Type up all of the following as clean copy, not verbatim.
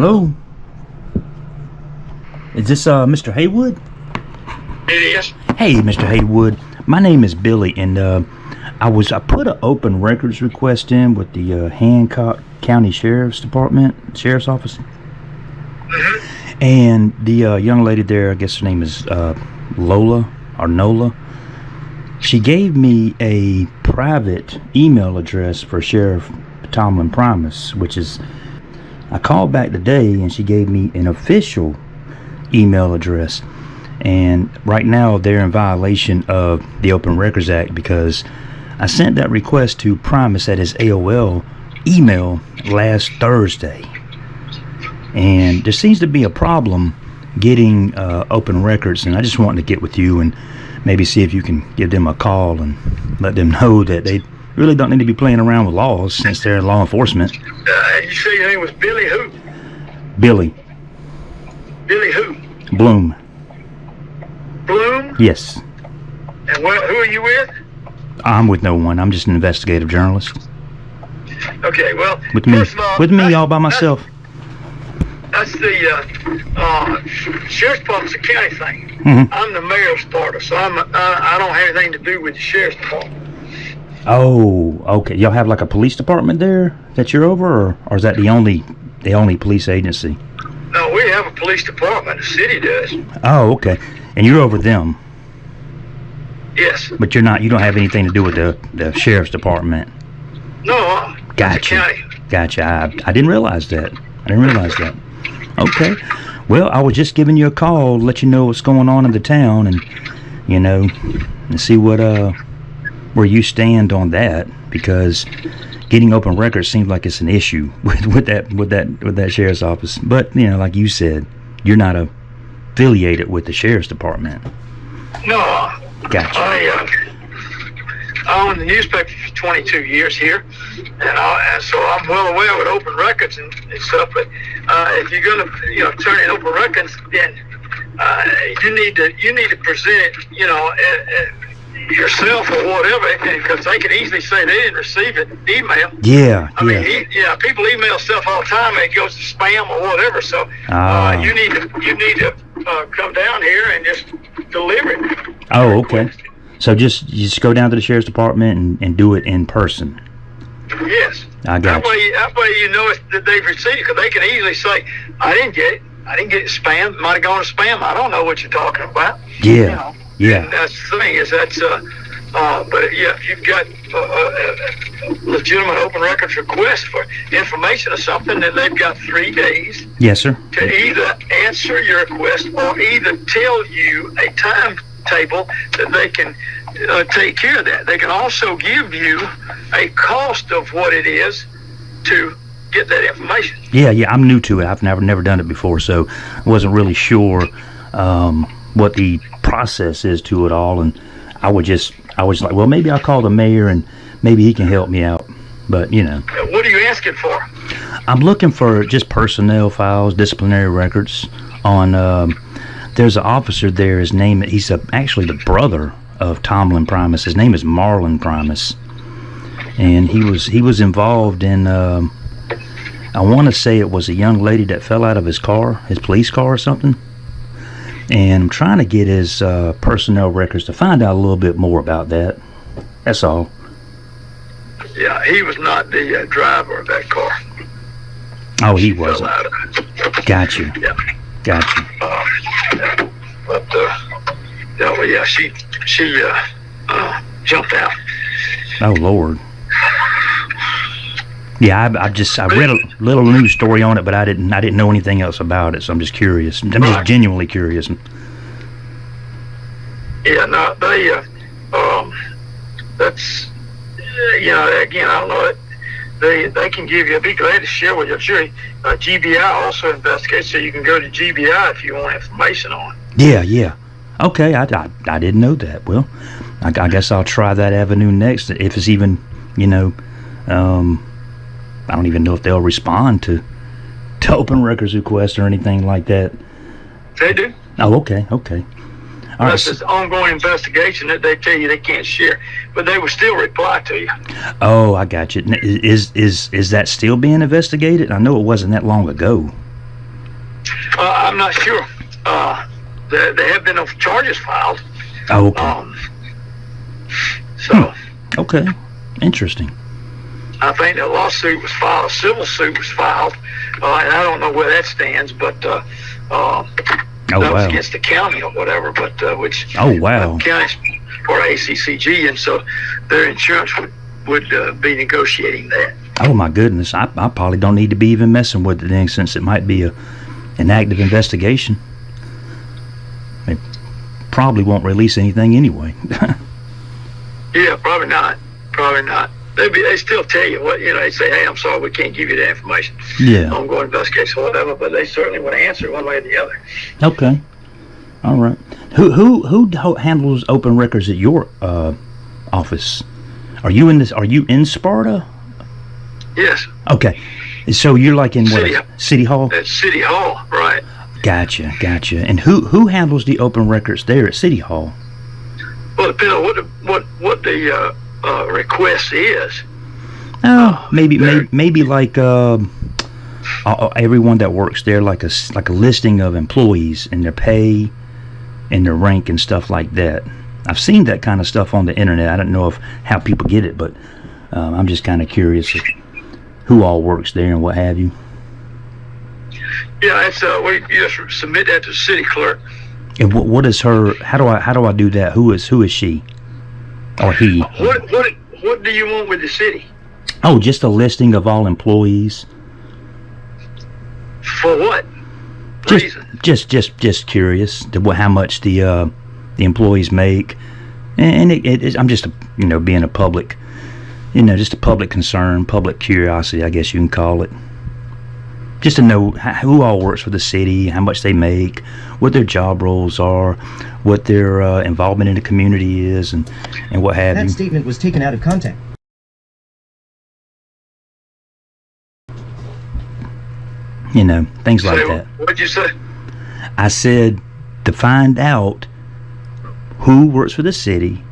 Hello? Is this Mr. Haywood? It is. Hey, Mr. Haywood. My name is Billy, and I put an open records request in with the Hancock County Sheriff's Sheriff's Office. Mm-hmm. And the young lady there, I guess her name is Lola or Nola. She gave me a private email address for Sheriff Tomlin Primus, which is, I called back today and she gave me an official email address. And right now they're in violation of the Open Records Act because I sent that request to Primus at his AOL email last Thursday. And there seems to be a problem getting open records, and I just wanted to get with you and maybe see if you can give them a call and let them know that they really don't need to be playing around with laws since they're law enforcement. You say your name was Billy who? Billy. Billy who? Bloom. Bloom? Yes. And who are you with? I'm with no one. I'm just an investigative journalist. Okay, well, With me, first of all, with me all by myself. That's the Sheriff's Department's a county thing. Mm-hmm. I'm the Mayor of Sparta, so I don't have anything to do with the Sheriff's Department. Oh, okay. Y'all have like a police department there that you're over, or is that the only police agency? No, we have a police department. The city does. Oh, okay. And you're over them, Yes. but you're not. You don't have anything to do with the sheriff's department. No. Gotcha. County. Gotcha. I didn't realize that. Okay. Well, I was just giving you a call to let you know what's going on in the town, and and see what where you stand on that, because getting open records seems like it's an issue with that sheriff's office. But like you said, you're not affiliated with the sheriff's department. No. Gotcha. I owned the newspaper for 22 years here, and so I'm well aware with open records and stuff. But if you're going to turn in open records, then you need to present yourself or whatever, because they can easily say they didn't receive it email. Yeah. I mean, people email stuff all the time and it goes to spam or whatever. So you need to come down here and just deliver it. Oh, okay. So you just go down to the sheriff's department and do it in person. Yes. I got you. That way you know that they've received it, because they can easily say, I didn't get it. I didn't get it spam. It might have gone to spam. I don't know what you're talking about. Yeah. Yeah. And that's the thing is that's but yeah, if you've got a legitimate open records request for information or something, then they've got 3 days. Yes, sir. To either answer your request or either tell you a timetable that they can take care of that. They can also give you a cost of what it is to get that information. Yeah. I'm new to it. I've never done it before, so I wasn't really sure what the process is to it all, and I was like, well, maybe I'll call the mayor and maybe he can help me out. But What are you asking for? I'm looking for just personnel files, disciplinary records on there's an officer there. His name, he's actually the brother of Tomlin Primus. His name is Marlon Primus, and he was involved in I want to say it was a young lady that fell out of his police car or something. And I'm trying to get his personnel records to find out a little bit more about that. That's all. Yeah, he was not the driver of that car. Oh, he wasn't. Gotcha. Yeah. Gotcha. But yeah, she jumped out. Oh, Lord. Yeah, I read a little news story on it, but I didn't know anything else about it, so I'm just curious. I'm just genuinely curious. Yeah, no, that's again, I don't know. They can give you. I'd be glad to share with you. I'm sure GBI also investigates, so you can go to GBI if you want information on it. Yeah. Okay, I didn't know that. Well, I guess I'll try that avenue next, if it's even I don't even know if they'll respond to open records requests or anything like that. They do. Oh, okay. All right. That's an ongoing investigation that they tell you they can't share, but they will still reply to you. Oh, I got you. Is that still being investigated? I know it wasn't that long ago. I'm not sure. There have been no charges filed. Oh, okay. So. Okay. Interesting. I think a lawsuit was filed, a civil suit was filed, and I don't know where that stands, but that was against the county or whatever, but which county's for ACCG, and so their insurance would be negotiating that. Oh my goodness, I probably don't need to be even messing with the thing since it might be an active investigation. They probably won't release anything anyway. Yeah, probably not. Probably not. They still tell you what, they say, hey, I'm sorry, we can't give you that information. Yeah. Ongoing investigation or whatever, but they certainly would answer one way or the other. Okay. All right. Who handles open records at your office? Are you in Sparta? Yes. Okay. So you're like in City Hall? At City Hall, right. Gotcha. And who handles the open records there at City Hall? Well, depending on what the request is. Maybe like everyone that works there, like a listing of employees and their pay and their rank and stuff like that. I've seen that kind of stuff on the internet. I don't know how people get it, but I'm just kind of curious of who all works there and what have you. Yeah, it's we just submit that to the city clerk. And what is her? How do I do that? Who is she? Or he? What do you want with the city? Oh, just a listing of all employees. For what reason? Just curious to how much the employees make, and I'm just being a public, just a public concern, public curiosity, I guess you can call it. Just to know who all works for the city, how much they make, what their job roles are, what their involvement in the community is, and what have you. That statement was taken out of context. Things like that. What'd you say? I said to find out who works for the city,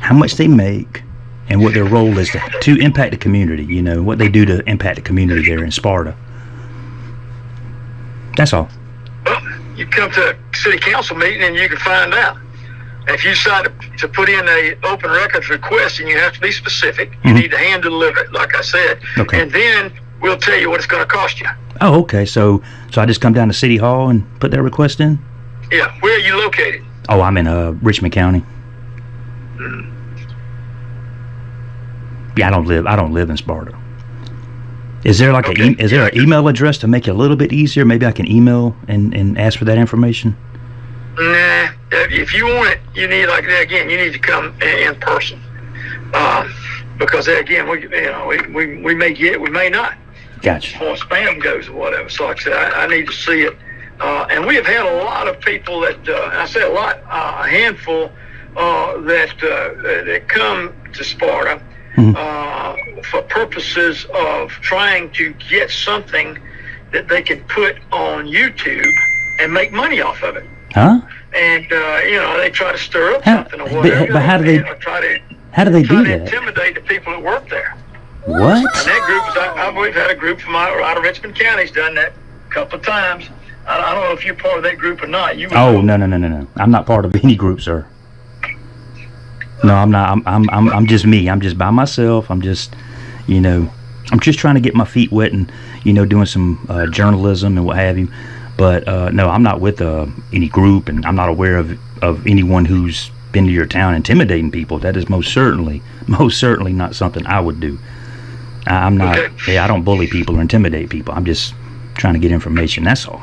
how much they make, and what their role is to impact the community, what they do to impact the community there in Sparta. That's all. Well, you come to a city council meeting and you can find out. If you decide to put in a open records request, and you have to be specific, you need to hand deliver it, like I said. Okay. And then we'll tell you what it's going to cost you. Oh, okay. So I just come down to City Hall and put that request in? Yeah. Where are you located? Oh, I'm in Richmond County. Yeah, I don't live in Sparta. Is there is there an email address to make it a little bit easier? Maybe I can email and ask for that information. Nah. If you want it, you need you need to come in person. Because again, we may get it, we may not. Gotcha. As far as spam goes or whatever. So like I said, I need to see it. And we have had a lot of people that, I say a lot, a handful that come to Sparta for purposes of trying to get something that they can put on YouTube and make money off of it. Huh? And, they try to stir up something or whatever. But how do they do that? Intimidate the people that work there. What? And that group we've had a group from out of Richmond County's done that a couple of times. I don't know if you're part of that group or not. No. I'm not part of any group, sir. No, I'm not. I'm just me. I'm just by myself. I'm just, I'm just trying to get my feet wet and, doing some journalism and what have you. But no, I'm not with any group, and I'm not aware of anyone who's been to your town intimidating people. That is most certainly not something I would do. I'm not. Okay. I don't bully people or intimidate people. I'm just trying to get information. That's all.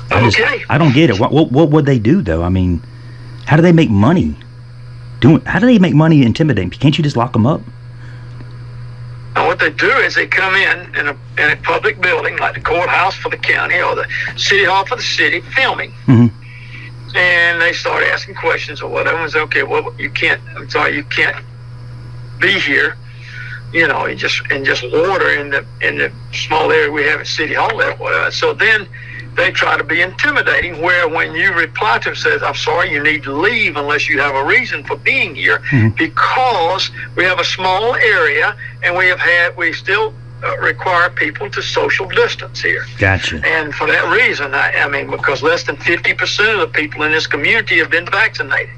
I don't get it. What would they do though? I mean, how do they make money? How do they make money intimidating? Can't you just lock them up? And what they do is they come in a public building like the courthouse for the county or the city hall for the city, filming. Mm-hmm. And they start asking questions or whatever. And say, okay, well, you can't be here, and just order in the small area we have at City Hall there, whatever. So then they try to be intimidating, where when you reply to them, says, I'm sorry, you need to leave unless you have a reason for being here, because we have a small area and we still require people to social distance here. Gotcha. And for that reason, I mean, because less than 50% of the people in this community have been vaccinated.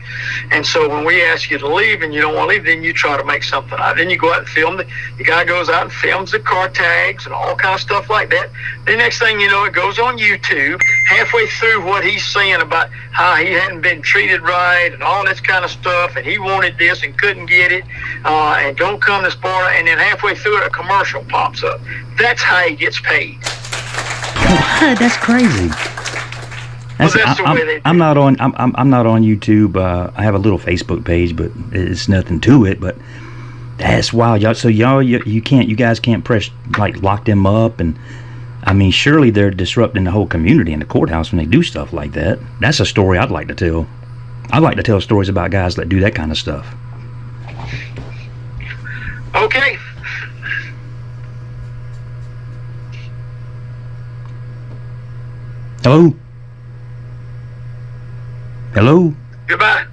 And so when we ask you to leave and you don't want to leave, then you try to make something out. Then you go out and film. The guy goes out and films the car tags and all kind of stuff like that. The next thing you know, it goes on YouTube. Halfway through what he's saying about how he hadn't been treated right and all this kind of stuff, and he wanted this and couldn't get it, and don't come to Sparta, and then halfway through it, a commercial pops up. That's how he gets paid. What? That's crazy. That's the way they do. I'm not on YouTube. I have a little Facebook page, but it's nothing to it. But that's wild, y'all. So you guys can't press lock them up, and I mean, surely they're disrupting the whole community in the courthouse when they do stuff like that. That's a story I'd like to tell. I'd like to tell stories about guys that do that kind of stuff. Okay. Hello? Hello? Goodbye.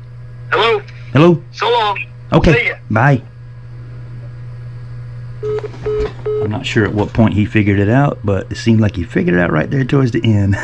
Hello? Hello? So long. Okay. See ya. Bye. I'm not sure at what point he figured it out, but it seemed like he figured it out right there towards the end.